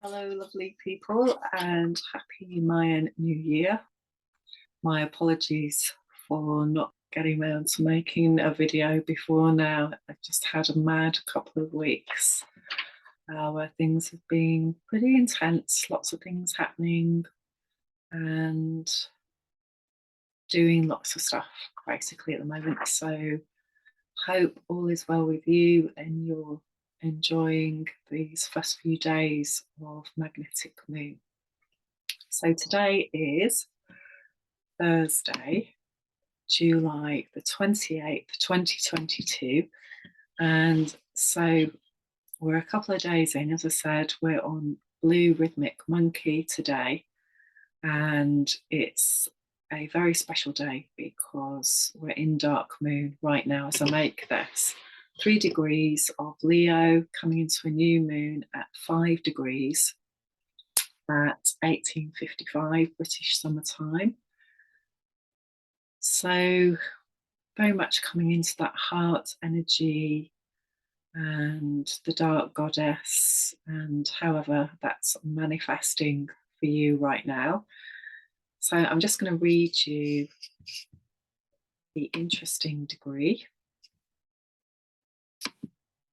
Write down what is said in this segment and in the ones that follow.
Hello, lovely people, and happy Mayan New Year. My apologies for not getting around to making a video before now. I've just had a mad couple of weeks where things have been pretty intense, lots of things happening, and doing lots of stuff basically at the moment. So, hope all is well with you and you're enjoying these first few days of magnetic moon. So today is Thursday, July the 28th, 2022. And so we're a couple of days in. As I said, we're on Blue Rhythmic Monkey today. And it's a very special day because we're in dark moon right now as I make this. 3 degrees of Leo coming into a new moon at 5 degrees at 18:55 British summer time. So very much coming into that heart energy and the dark goddess, and however that's manifesting for you right now. So I'm just going to read you the interesting degree,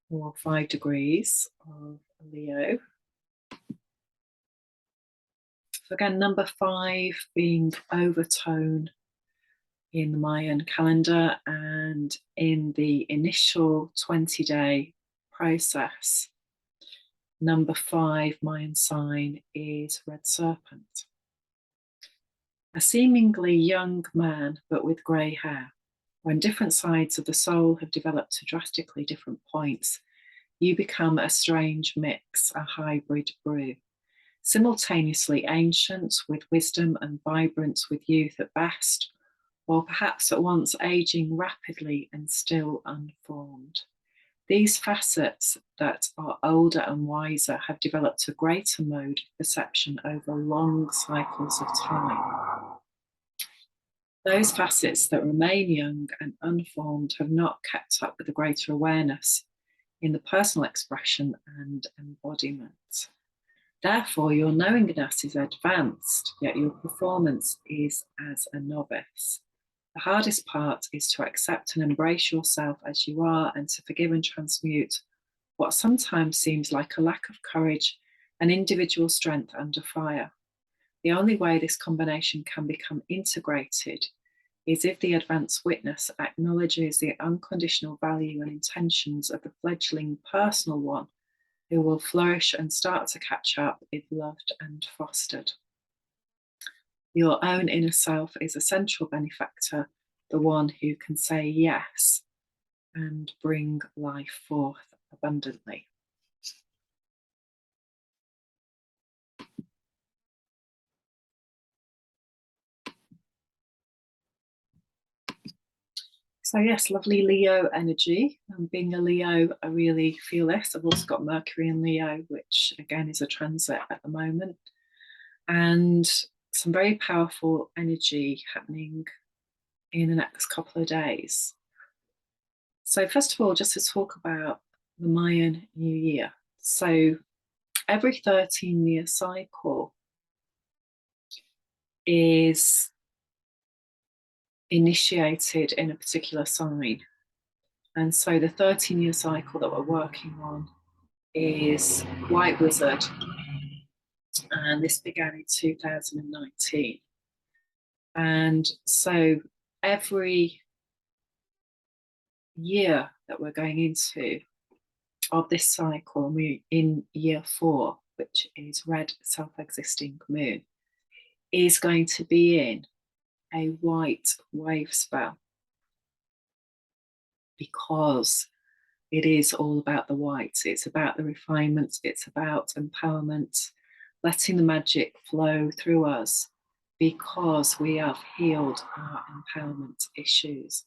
or 5 degrees of Leo. So again, number 5 being overtone in the Mayan calendar, and in the initial 20-day process, number 5 Mayan sign is Red Serpent. A seemingly young man, but with grey hair. When different sides of the soul have developed to drastically different points, you become a strange mix, a hybrid brew. Simultaneously ancient with wisdom and vibrant with youth at best, or perhaps at once aging rapidly and still unformed. These facets that are older and wiser have developed a greater mode of perception over long cycles of time. Those facets that remain young and unformed have not kept up with the greater awareness in the personal expression and embodiment. Therefore, your knowingness is advanced, yet your performance is as a novice. The hardest part is to accept and embrace yourself as you are, and to forgive and transmute what sometimes seems like a lack of courage and individual strength under fire. The only way this combination can become integrated is if the advanced witness acknowledges the unconditional value and intentions of the fledgling personal one, who will flourish and start to catch up if loved and fostered. Your own inner self is a central benefactor, the one who can say yes and bring life forth abundantly. So yes, lovely Leo energy. And being a Leo, I really feel this. I've also got Mercury in Leo, which again is a transit at the moment. And some very powerful energy happening in the next couple of days. So first of all, just to talk about the Mayan New Year. So every 13-year cycle is initiated in a particular sign. And so the 13-year cycle that we're working on is White Wizard. And this began in 2019. And so every year that we're going into of this cycle, and we're in year 4, which is Red Self-Existing Moon, is going to be in a white wave spell, because it is all about the white. It's about the refinement, it's about empowerment, letting the magic flow through us, because we have healed our empowerment issues.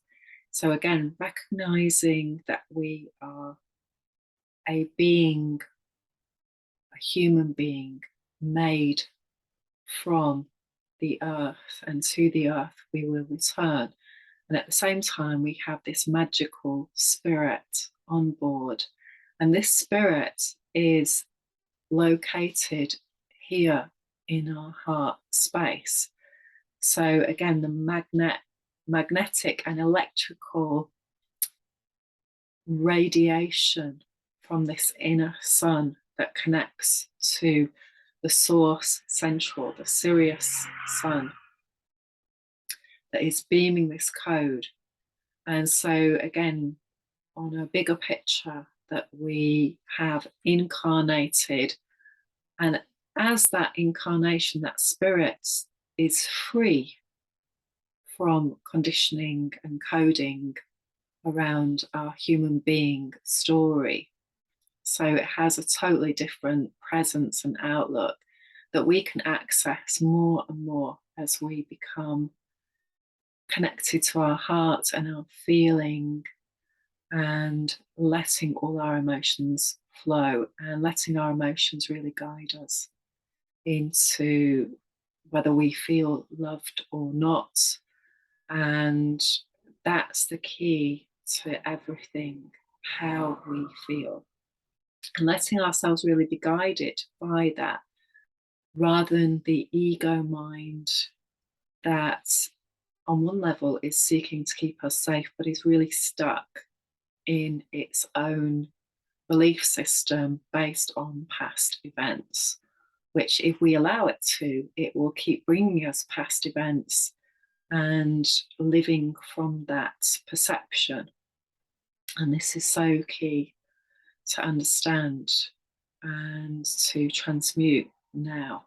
So again, recognizing that we are a being, a human being made from the earth, and to the earth we will return. And at the same time, we have this magical spirit on board. And this spirit is located here in our heart space. So again, the magnetic and electrical radiation from this inner sun that connects to the source central, the Sirius sun, that is beaming this code. And so again, on a bigger picture, that we have incarnated, and as that incarnation, that spirit is free from conditioning and coding around our human being story. So it has a totally different presence and outlook that we can access more and more as we become connected to our heart and our feeling, and letting all our emotions flow and letting our emotions really guide us into whether we feel loved or not. And that's the key to everything, how we feel. And letting ourselves really be guided by that, rather than the ego mind that on one level is seeking to keep us safe, but is really stuck in its own belief system based on past events, which if we allow it to, it will keep bringing us past events and living from that perception. And this is so key to understand and to transmute now.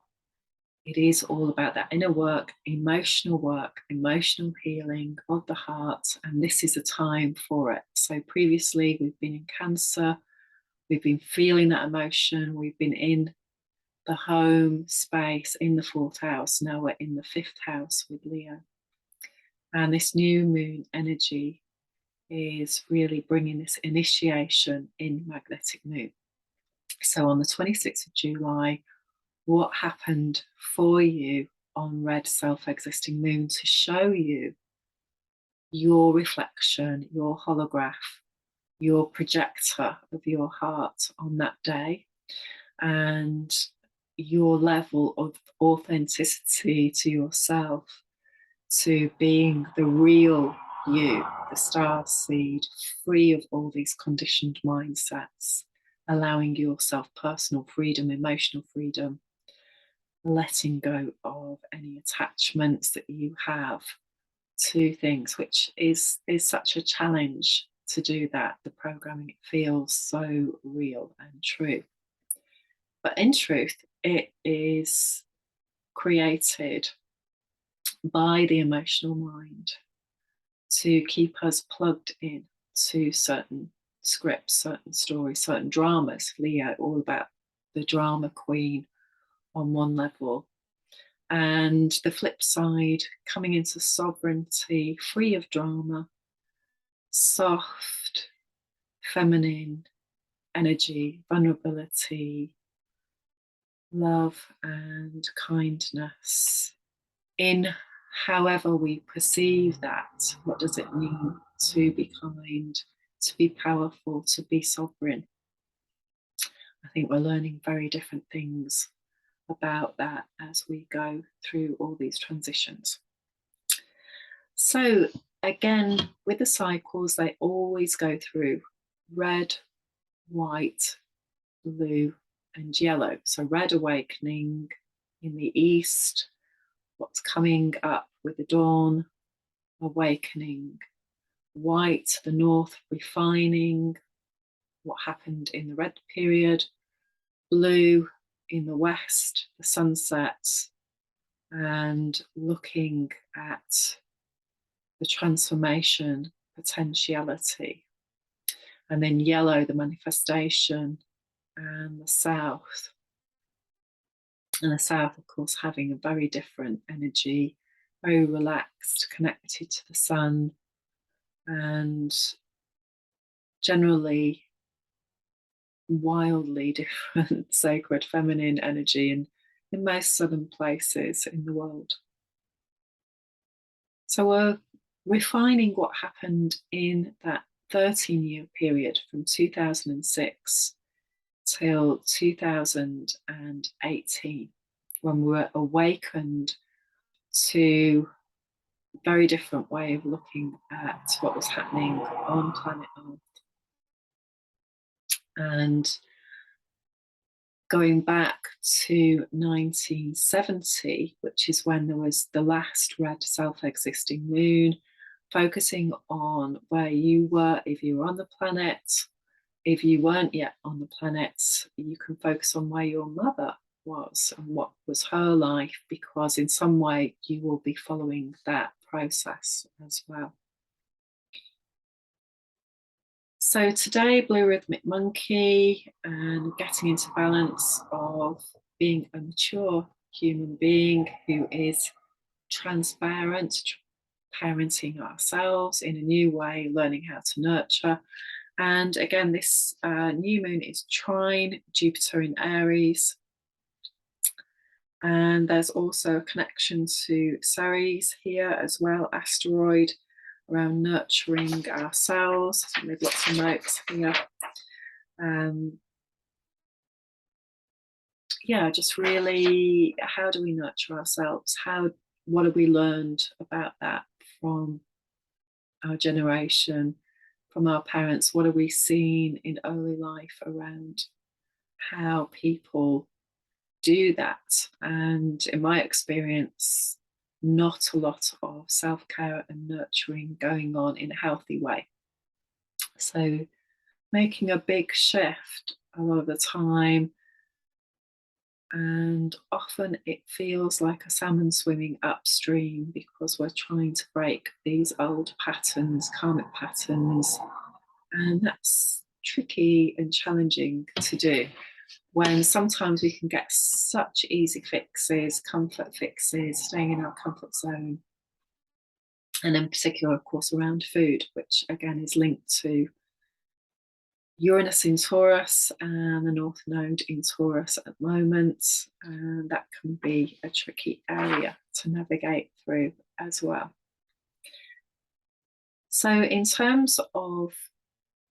It is all about that inner work, emotional healing of the heart, and this is a time for it. So previously we've been in Cancer, we've been feeling that emotion, we've been in the home space in the 4th house, now we're in the 5th house with Leo. And this new moon energy is really bringing this initiation in magnetic moon. So on the 26th of July, what happened for you on red self-existing moon to show you your reflection, your holograph, your projector of your heart on that day, and your level of authenticity to yourself, to being the real you, the star seed, free of all these conditioned mindsets, allowing yourself personal freedom, emotional freedom, letting go of any attachments that you have to things, which is such a challenge to do that. The programming, it feels so real and true. But in truth, it is created by the emotional mind to keep us plugged in to certain scripts, certain stories, certain dramas. Leo, all about the drama queen on one level. And the flip side, coming into sovereignty, free of drama, soft, feminine energy, vulnerability, love, and kindness. In however we perceive that, what does it mean to be kind, to be powerful, to be sovereign? I think we're learning very different things about that as we go through all these transitions. So again, with the cycles, they always go through red, white, blue, and yellow. So red, awakening in the east, what's coming up with the dawn, awakening. White, the north, refining what happened in the red period. Blue, in the west, the sunsets, and looking at the transformation potentiality. And then yellow, the manifestation, and the south. And the south, of course, having a very different energy, very relaxed, connected to the sun, and generally wildly different sacred feminine energy in most southern places in the world. So we're refining what happened in that 13-year period from 2006 till 2018, when we were awakened to a very different way of looking at what was happening on planet Earth. And going back to 1970, which is when there was the last red self-existing moon, focusing on where you were if you were on the planet. If you weren't yet on the planet, you can focus on where your mother was and what was her life, because in some way you will be following that process as well. So today, Blue Rhythmic Monkey and getting into balance of being a mature human being who is transparent, parenting ourselves in a new way, learning how to nurture. And again, this new moon is trine Jupiter in Aries. And there's also a connection to Ceres here as well, asteroid, around nurturing ourselves. So we've lots of notes here. Yeah, just really, how do we nurture ourselves? What have we learned about that from our generation, from our parents? What have we seen in early life around how people do that? And in my experience, not a lot of self-care and nurturing going on in a healthy way. So making a big shift a lot of the time, and often it feels like a salmon swimming upstream because we're trying to break these old patterns, karmic patterns, and that's tricky and challenging to do, when sometimes we can get such easy fixes, comfort fixes, staying in our comfort zone. And in particular, of course, around food, which again is linked to Uranus in Taurus and the North Node in Taurus at the moment. And that can be a tricky area to navigate through as well. So in terms of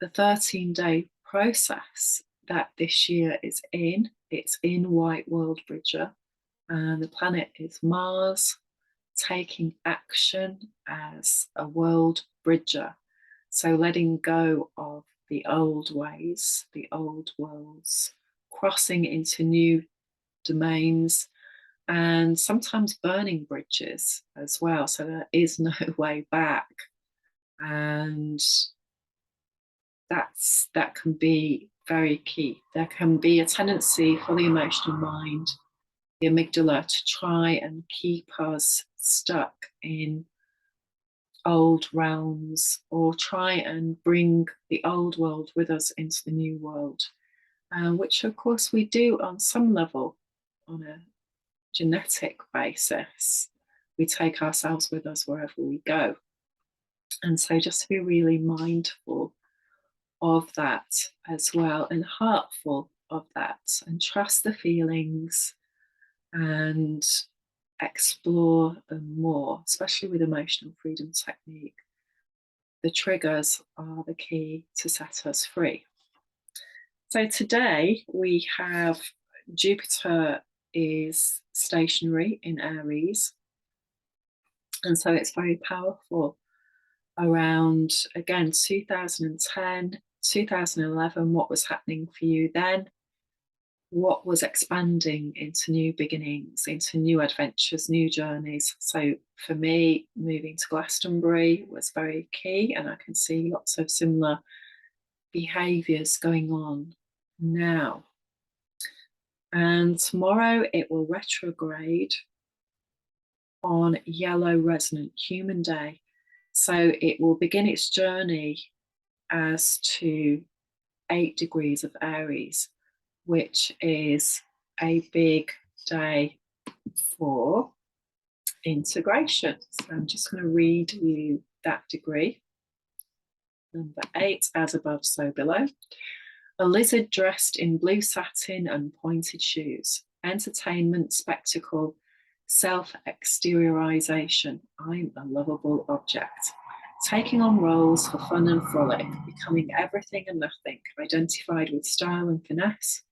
the 13-day process that this year is in, it's in White World Bridger, and the planet is Mars, taking action as a world bridger. So letting go of the old ways, the old worlds, crossing into new domains, and sometimes burning bridges as well. So there is no way back. And that can be very key. There can be a tendency for the emotional mind, the amygdala, to try and keep us stuck in old realms, or try and bring the old world with us into the new world, which of course we do on some level on a genetic basis. We take ourselves with us wherever we go. And so just to be really mindful of that as well, and heartful of that, and trust the feelings and explore them more, especially with emotional freedom technique. The triggers are the key to set us free. So today we have Jupiter is stationary in Aries, and so it's very powerful around, again, 2010, 2011, what was happening for you then, what was expanding into new beginnings, into new adventures, new journeys. So for me, moving to Glastonbury was very key, and I can see lots of similar behaviours going on now. And tomorrow it will retrograde on Yellow Resonant Human Day. So it will begin its journey as to 8 degrees of Aries, which is a big day for integration. So I'm just going to read you that degree. Number 8, as above, so below. A lizard dressed in blue satin and pointed shoes. Entertainment, spectacle, self-exteriorization. I'm a lovable object. Taking on roles for fun and frolic, becoming everything and nothing, identified with style and finesse,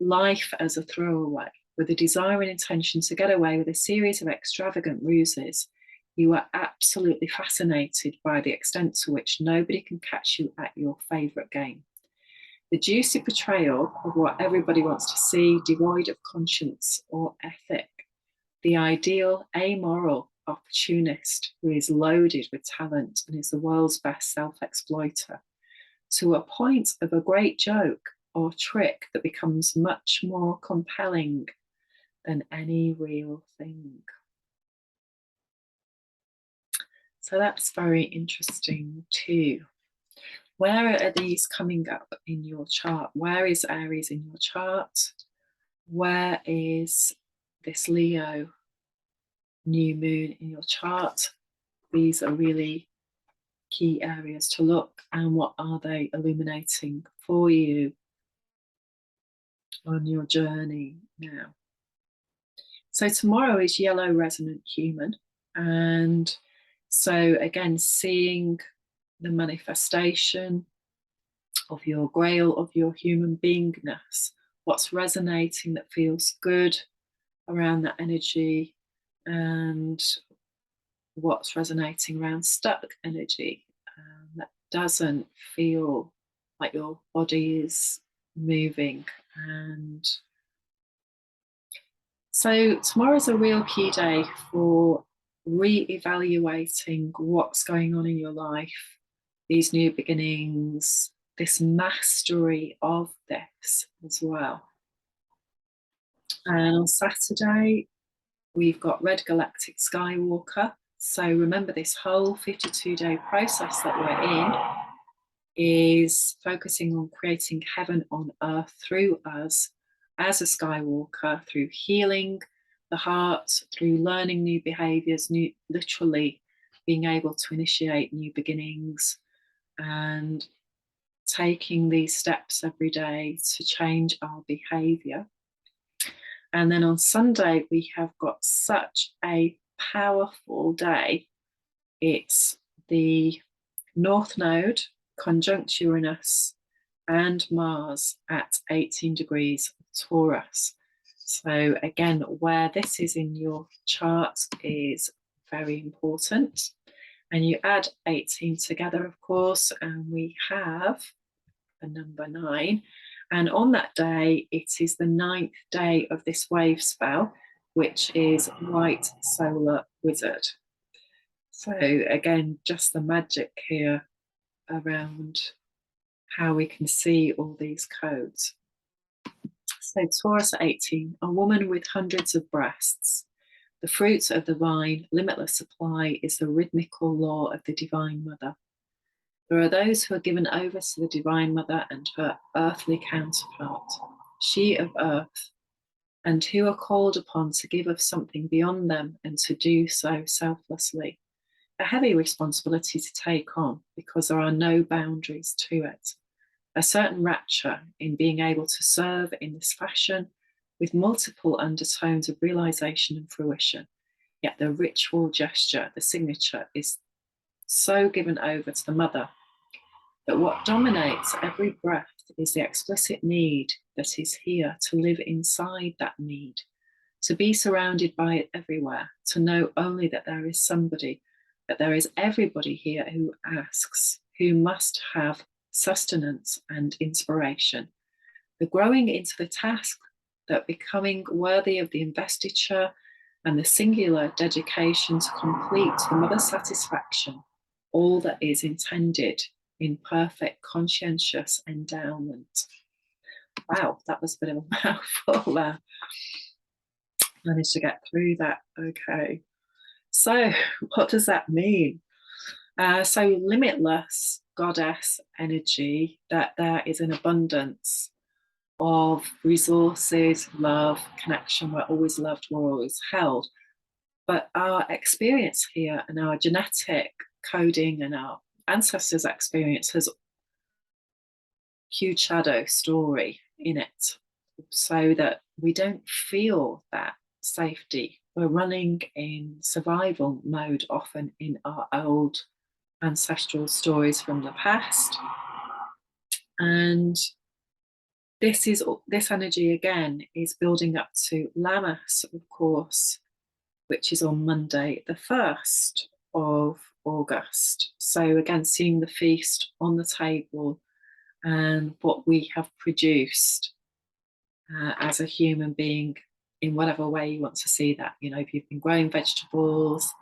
life as a throwaway, with a desire and intention to get away with a series of extravagant ruses. You are absolutely fascinated by the extent to which nobody can catch you at your favourite game. The juicy portrayal of what everybody wants to see, devoid of conscience or ethic. The ideal amoral opportunist who is loaded with talent and is the world's best self-exploiter, to a point of a great joke or trick that becomes much more compelling than any real thing. So that's very interesting too. Where are these coming up in your chart? Where is Aries in your chart? Where is this Leo new moon in your chart? These are really key areas to look, and what are they illuminating for you on your journey now? So tomorrow is yellow resonant human, and so again, seeing the manifestation of your grail, of your human beingness, what's resonating that feels good around that energy, and what's resonating around stuck energy that doesn't feel like your body is moving. And so tomorrow's a real key day for re-evaluating what's going on in your life, these new beginnings, this mastery of this as well. And on Saturday, we've got Red Galactic Skywalker. So remember, this whole 52-day process that we're in is focusing on creating heaven on earth through us as a Skywalker, through healing the heart, through learning new behaviors, literally being able to initiate new beginnings and taking these steps every day to change our behavior. And then on Sunday, we have got such a powerful day. It's the North Node conjunct Uranus and Mars at 18 degrees Taurus. So again, where this is in your chart is very important. And you add 18 together, of course, and we have a number 9. And on that day, it is the 9th day of this wave spell, which is White Solar Wizard. So again, just the magic here around how we can see all these codes. So Taurus 18, a woman with hundreds of breasts. The fruits of the vine, limitless supply, is the rhythmical law of the Divine Mother. There are those who are given over to the Divine Mother and her earthly counterpart, she of earth, and who are called upon to give of something beyond them and to do so selflessly. A heavy responsibility to take on because there are no boundaries to it. A certain rapture in being able to serve in this fashion with multiple undertones of realization and fruition. Yet the ritual gesture, the signature, is so given over to the mother that what dominates every breath is the explicit need that is here to live inside that need, to be surrounded by it everywhere, to know only that there is somebody, that there is everybody here who asks, who must have sustenance and inspiration. The growing into the task, that becoming worthy of the investiture and the singular dedication to complete to the mother's satisfaction all that is intended in perfect conscientious endowment. Wow, that was a bit of a mouthful there. Managed to get through that. Okay. So what does that mean? So limitless goddess energy, that there is an abundance of resources, love, connection. We're always loved, we're always held. But our experience here and our genetic coding and our ancestors' experience has huge shadow story in it, so that we don't feel that safety. We're running in survival mode often in our old ancestral stories from the past. And this energy again is building up to Lammas, of course, which is on Monday, the 1st of August. So again, seeing the feast on the table and what we have produced as a human being in whatever way you want to see that. You know, if you've been growing vegetables,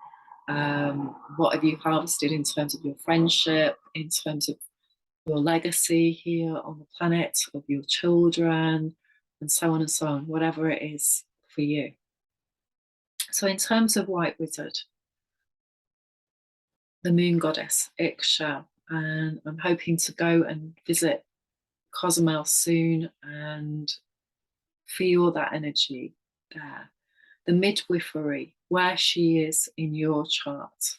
what have you harvested in terms of your friendship, in terms of your legacy here on the planet, of your children, and so on and so on, whatever it is for you. So in terms of White Wizard, the moon goddess, Ixchel, and I'm hoping to go and visit Cozumel soon and feel that energy there. The midwifery, where she is in your chart,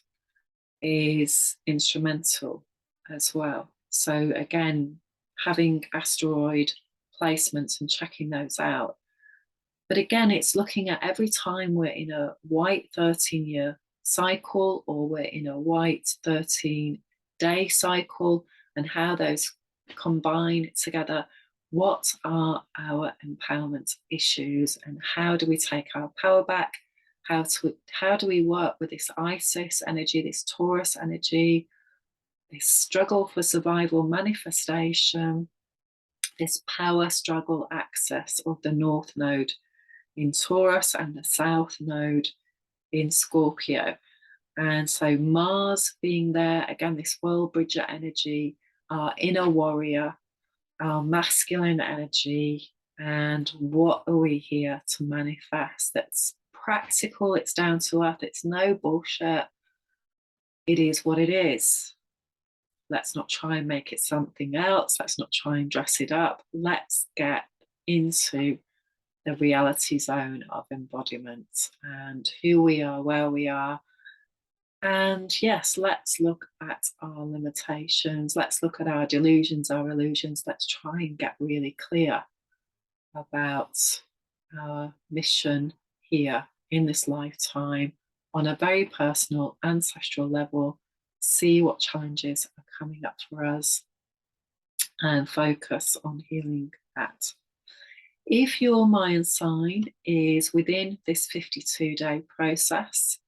is instrumental as well. So again, having asteroid placements and checking those out. But again, it's looking at every time we're in a white 13-year cycle or we're in a white 13-day cycle and how those combine together. What are our empowerment issues and how do we take our power back? How do we work with this Isis energy, this Taurus energy, this struggle for survival manifestation, this power struggle access of the North Node in Taurus and the South Node in Scorpio. And so Mars being there, again, this world bridger energy, our inner warrior, our masculine energy, and what are we here to manifest that's practical, it's down to earth, it's no bullshit. It is what it is. Let's not try and make it something else. Let's not try and dress it up. Let's get into the reality zone of embodiment and who we are, where we are. And yes, let's look at our limitations. Let's look at our delusions, our illusions. Let's try and get really clear about our mission here in this lifetime on a very personal, ancestral level. See what challenges are coming up for us and focus on healing that. If your Mayan sign is within this 52-day process,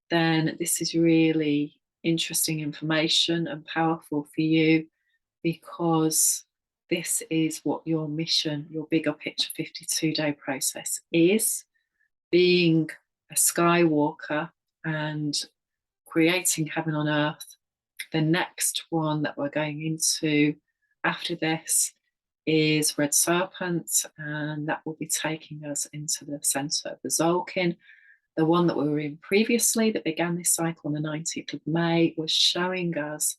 then this is really interesting information and powerful for you because this is what your mission, your bigger picture 52-day process is. Being a skywalker and creating heaven on earth. The next one that we're going into after this is Red Serpent, and that will be taking us into the center of the Zolkin. The one that we were in previously that began this cycle on the 19th of May was showing us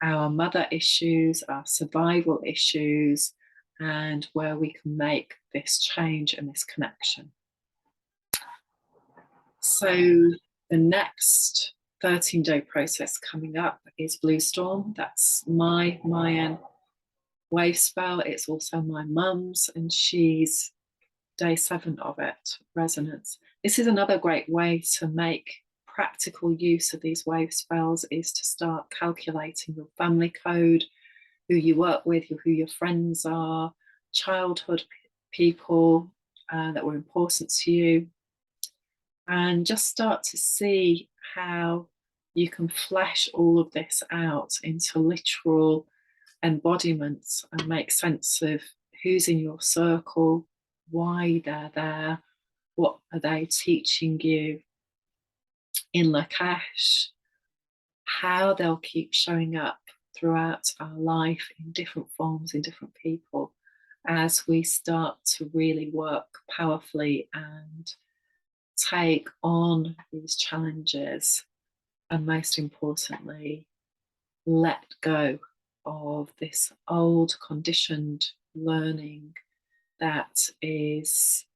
our mother issues, our survival issues, and where we can make this change and this connection. So the next 13-day process coming up is Blue Storm. That's my Mayan wave spell. It's also my mum's, and she's day 7 of it, resonance. This is another great way to make practical use of these wave spells, is to start calculating your family code, who you work with, who your friends are, childhood people that were important to you, and just start to see how you can flesh all of this out into literal embodiments and make sense of who's in your circle, why they're there, what are they teaching you in Lakesh, how they'll keep showing up throughout our life in different forms, in different people, as we start to really work powerfully and take on these challenges, and most importantly, let go of this old conditioned learning that is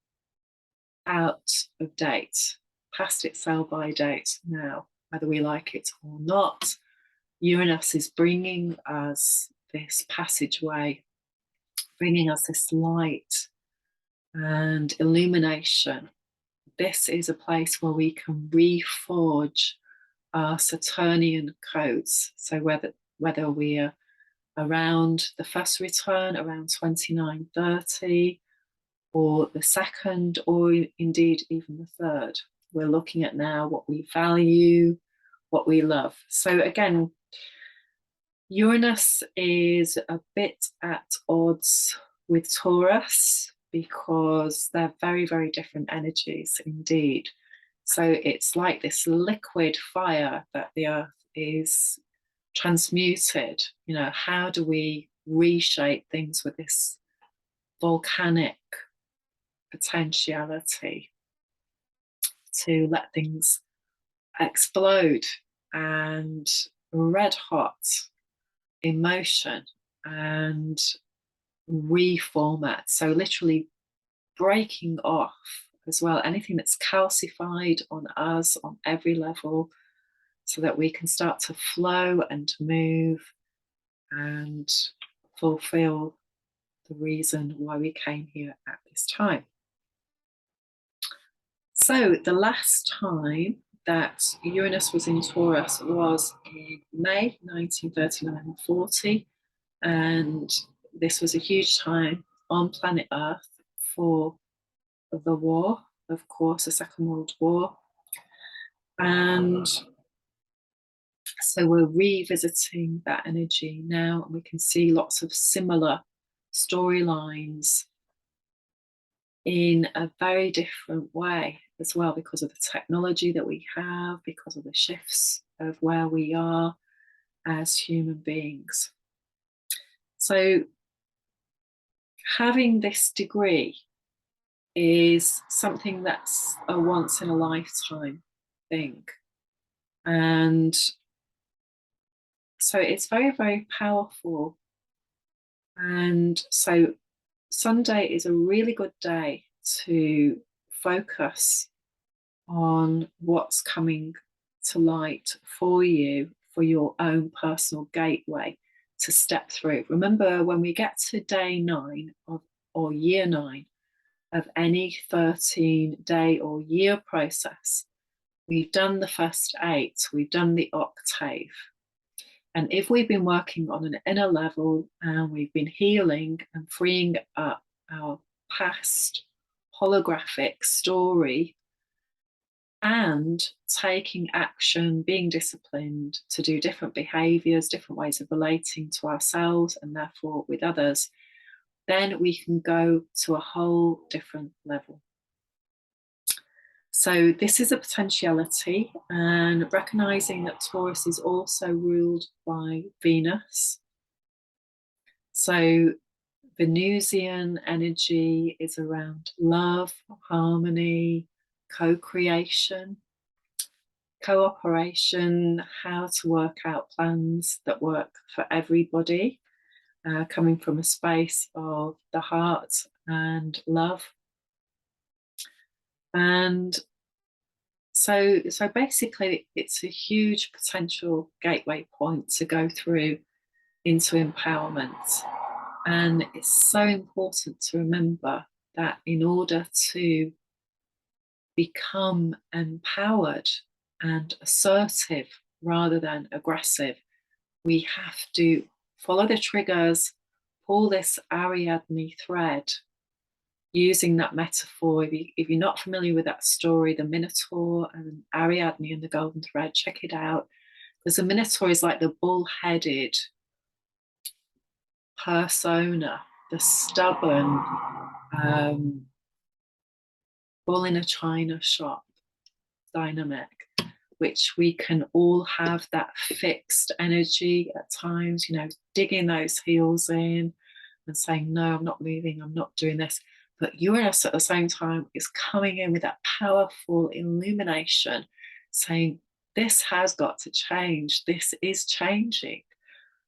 out of date, past its sell-by date now, whether we like it or not. Uranus is bringing us this passageway, bringing us this light and illumination. This is a place where we can reforge our Saturnian codes. So whether we're around the first return, around 29:30, or the second, or indeed even the third. We're looking at now what we value, what we love. So again, Uranus is a bit at odds with Taurus because they're very, very different energies indeed. So it's like this liquid fire that the earth is transmuted. You know, how do we reshape things with this volcanic potentiality to let things explode and red hot emotion and reformat? So literally breaking off as well anything that's calcified on us on every level, so that we can start to flow and to move and fulfill the reason why we came here at this time. So the last time that Uranus was in Taurus was in May 1939-40, and this was a huge time on planet Earth for the war, of course, the Second World War. And so we're revisiting that energy now, and we can see lots of similar storylines in a very different way as well, because of the technology that we have, because of the shifts of where we are as human beings. So having this degree is something that's a once in a lifetime thing. And so it's very, very powerful. And so Sunday is a really good day to focus on what's coming to light for you, for your own personal gateway to step through. Remember, when we get to day 9 or year 9 of any 13-day or year process, we've done the first 8, we've done the octave. And if we've been working on an inner level and we've been healing and freeing up our past holographic story and taking action, being disciplined to do different behaviors, different ways of relating to ourselves and therefore with others, then we can go to a whole different level. So this is a potentiality, and recognizing that Taurus is also ruled by Venus. So Venusian energy is around love, harmony, co-creation, cooperation, how to work out plans that work for everybody, coming from a space of the heart and love. And so basically, it's a huge potential gateway point to go through into empowerment. And it's so important to remember that in order to become empowered and assertive rather than aggressive, we have to follow the triggers, pull this Ariadne thread, using that metaphor. If you're not familiar with that story, the Minotaur and Ariadne and the golden thread, check it out. Because the Minotaur is like the bull-headed persona, the stubborn bull in a china shop dynamic, which we can all have that fixed energy at times, you know, digging those heels in and saying, no, I'm not moving, I'm not doing this. But Uranus at the same time is coming in with that powerful illumination, saying, this has got to change, this is changing.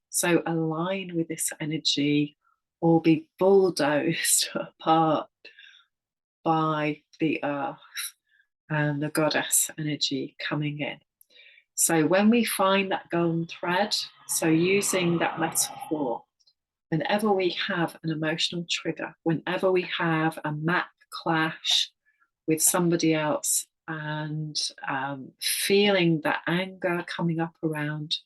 So align with this energy or be bulldozed apart by the earth and the goddess energy coming in. So when we find that golden thread, so using that metaphor, whenever we have an emotional trigger, whenever we have a map clash with somebody else and feeling that anger coming up around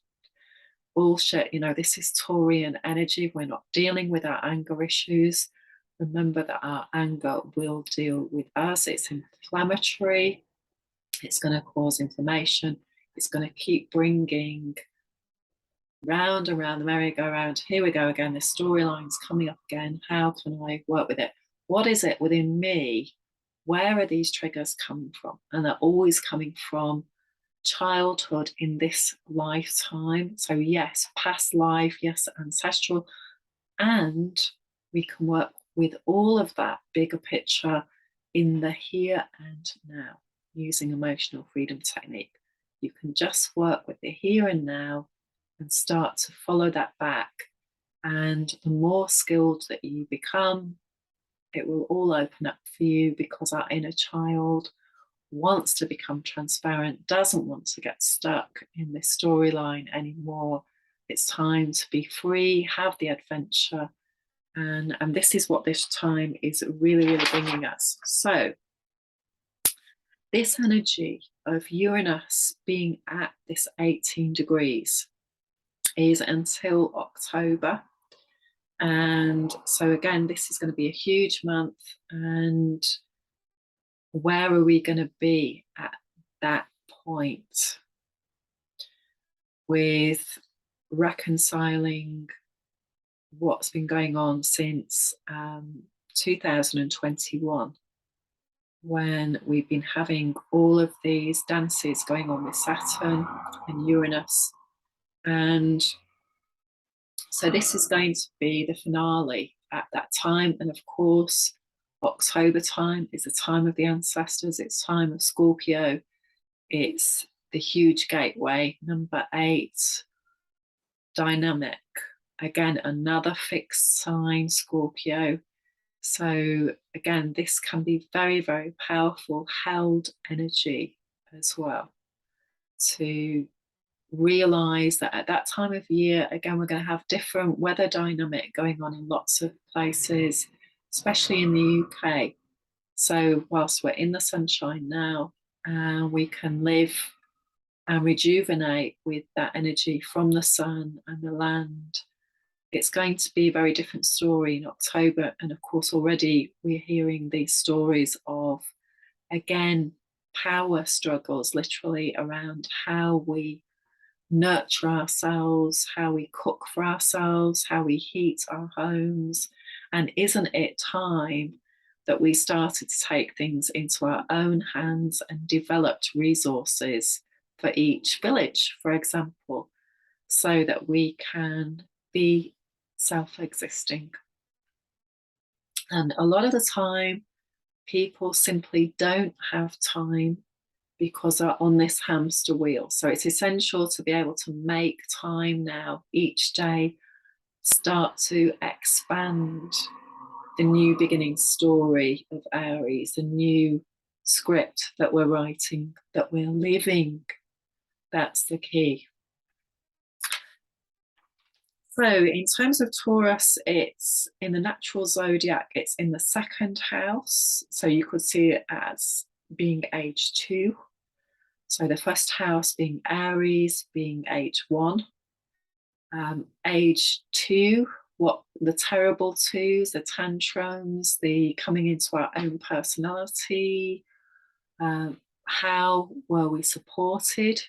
bullshit. This is Taurian energy. We're not dealing with our anger issues. Remember that our anger will deal with us. It's inflammatory. It's going to cause inflammation. It's going to keep bringing round and round the merry-go-round. Here we go again. This storyline's coming up again. How can I work with it? What is it within me? Where are these triggers coming from? And they're always coming from childhood in this lifetime. So yes, past life, yes, ancestral. And we can work with all of that bigger picture in the here and now using emotional freedom technique. You can just work with the here and now and start to follow that back. And the more skilled that you become, it will all open up for you, because our inner child wants to become transparent, doesn't want to get stuck in this storyline anymore. It's time to be free, have the adventure. And this is what this time is really, really bringing us. So this energy of Uranus being at this 18 degrees is until October. And so again, this is going to be a huge month. And where are we going to be at that point with reconciling what's been going on since 2021, when we've been having all of these dances going on with Saturn and Uranus. And so this is going to be the finale at that time. And of course, October time is the time of the ancestors. It's time of Scorpio. It's the huge gateway, number 8, dynamic. Again, another fixed sign, Scorpio. So again, this can be very, very powerful, held energy as well, to realize that at that time of year, again, we're going to have different weather dynamic going on in lots of places, especially in the UK. So whilst we're in the sunshine now, we can live and rejuvenate with that energy from the sun and the land. It's going to be a very different story in October. And of course, already we're hearing these stories of, again, power struggles, literally around how we nurture ourselves, how we cook for ourselves, how we heat our homes. And isn't it time that we started to take things into our own hands and developed resources for each village, for example, so that we can be self-existing? And a lot of the time, people simply don't have time because they're on this hamster wheel. So it's essential to be able to make time now each day, start to expand the new beginning story of Aries, the new script that we're writing, that we're living. That's the key. So in terms of Taurus, it's in the natural zodiac, it's in the 2nd house. So you could see it as being age 2. So the 1st house being Aries, being age 1. Age 2, what the terrible twos, the tantrums, the coming into our own personality. How were we supported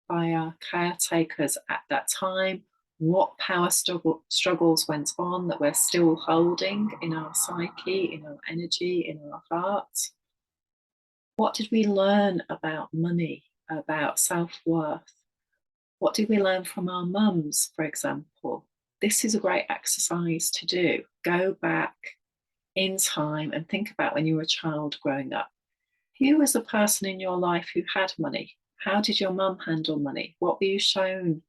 by our caretakers at that time? What power struggles went on that we're still holding in our psyche, in our energy, in our heart? What did we learn about money, about self-worth? What did we learn from our mums, for example? This is a great exercise to do. Go back in time and think about when you were a child growing up. Who was the person in your life who had money? How did your mum handle money? What were you shown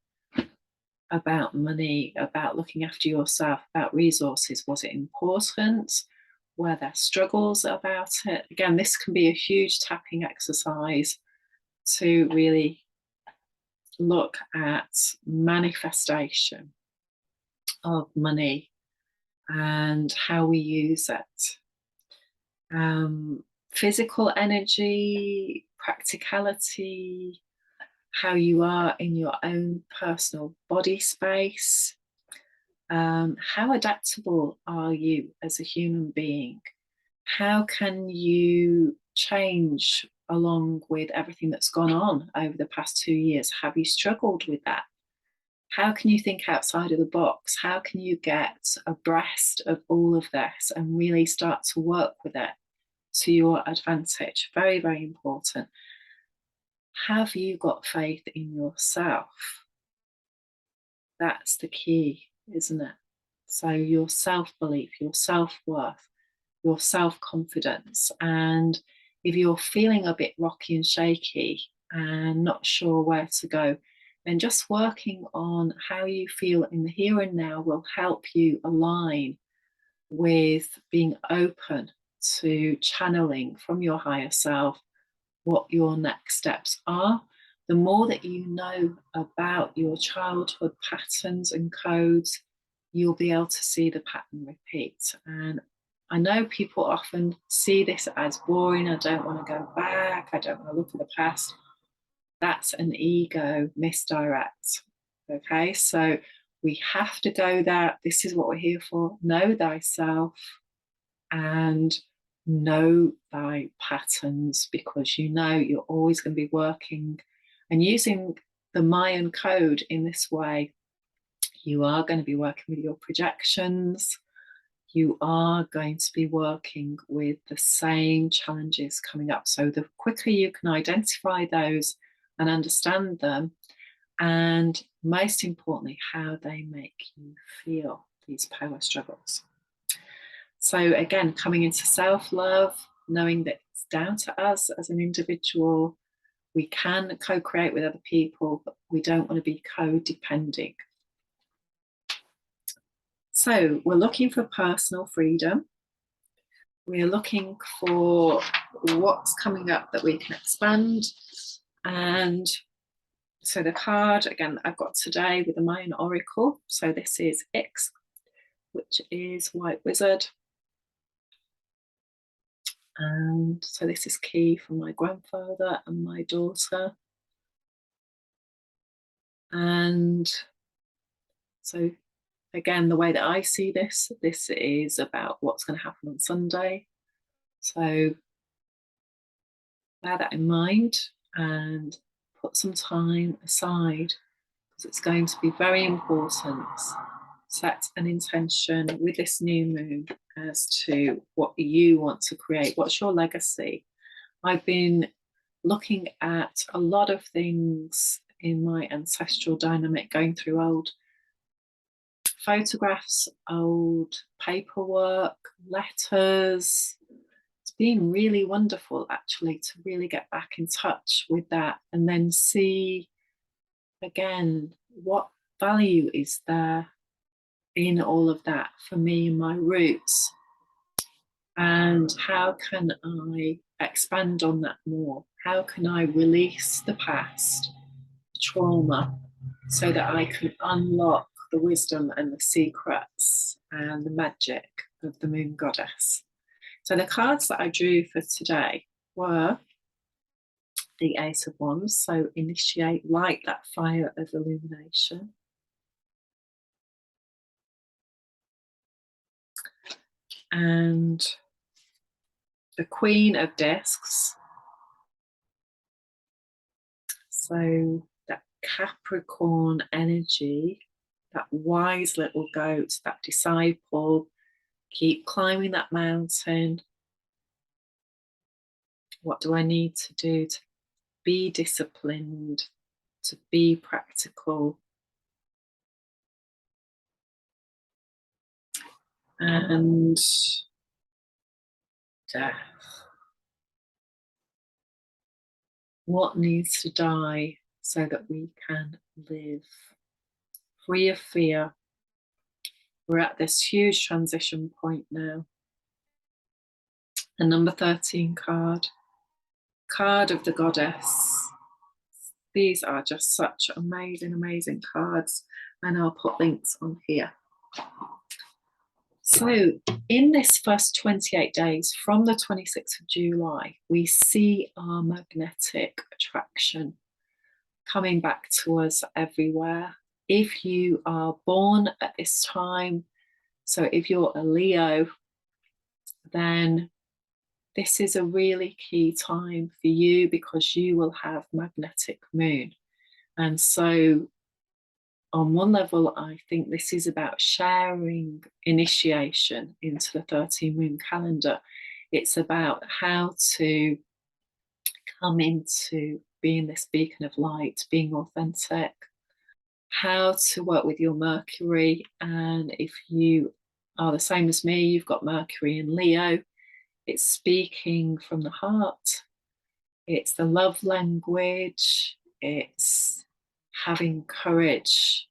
about money, about looking after yourself, about resources? Was it important? Were there struggles about it? Again, this can be a huge tapping exercise to really look at manifestation of money and how we use it. Physical energy, practicality, how you are in your own personal body space. How adaptable are you as a human being? How can you change along with everything that's gone on over the past 2 years? Have you struggled with that? How can you think outside of the box? How can you get abreast of all of this and really start to work with it to your advantage? Very, very important. Have you got faith in yourself? That's the key, isn't it? So your self-belief, your self-worth, your self-confidence. And if you're feeling a bit rocky and shaky and not sure where to go, then just working on how you feel in the here and now will help you align with being open to channeling from your higher self what your next steps are. The more that you know about your childhood patterns and codes, you'll be able to see the pattern repeat. And I know people often see this as boring. I don't want to go back. I don't want to look at the past. That's an ego misdirect. Okay, so we have to go there. This is what we're here for. Know thyself and know thy patterns, because you know you're always going to be working and using the Mayan code in this way. You are going to be working with your projections. You are going to be working with the same challenges coming up. So the quicker you can identify those and understand them, and most importantly, how they make you feel, these power struggles. So again, coming into self-love, knowing that it's down to us as an individual. We can co-create with other people, but we don't want to be codependent. So we're looking for personal freedom. We're looking for what's coming up that we can expand. And so the card, again, I've got today with the Mayan Oracle. So this is X, which is White Wizard. And so this is key for my grandfather and my daughter. And so again, the way that I see this is about what's going to happen on Sunday. So bear that in mind and put some time aside, because it's going to be very important. Set an intention with this new moon as to what you want to create. What's your legacy? I've been looking at a lot of things in my ancestral dynamic, going through old photographs, old paperwork, letters. It's been really wonderful actually to really get back in touch with that and then see again what value is there in all of that for me and my roots, and how can I expand on that more? How can I release the past trauma so that I can unlock the wisdom and the secrets and the magic of the moon goddess? So the cards that I drew for today were the Ace of Wands. So initiate, light that fire of illumination. And the Queen of Discs. So that Capricorn energy, that wise little goat, that disciple, keep climbing that mountain. What do I need to do to be disciplined, to be practical? And death. What needs to die so that we can live free of fear? We're at this huge transition point now. The number 13 card, card of the goddess. These are just such amazing, amazing cards, and I'll put links on here. So in this first 28 days, from the 26th of July, we see our magnetic attraction coming back to us everywhere. If you are born at this time, so if you're a Leo, then this is a really key time for you because you will have magnetic moon. And so, on one level, I think this is about sharing initiation into the 13 moon calendar. It's about how to come into being this beacon of light, being authentic, how to work with your Mercury. And if you are the same as me, you've got Mercury in Leo, it's speaking from the heart, it's the love language, it's having courage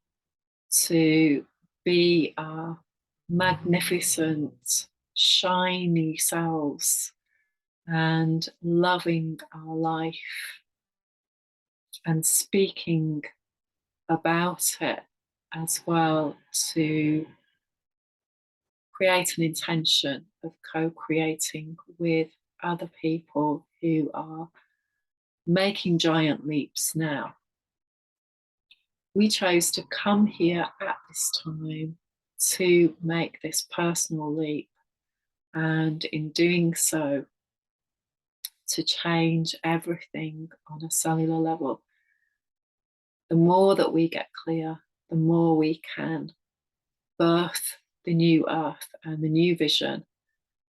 to be our magnificent, shiny selves and loving our life and speaking about it as well, to create an intention of co-creating with other people who are making giant leaps now. We chose to come here at this time to make this personal leap, and in doing so, to change everything on a cellular level. The more that we get clear, the more we can birth the new earth and the new vision.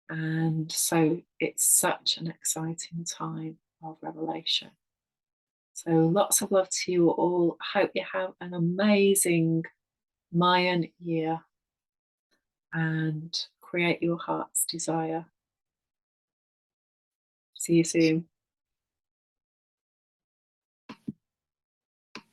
And so it's such an exciting time of revelation. So lots of love to you all. I hope you have an amazing Mayan year and create your heart's desire. See you soon.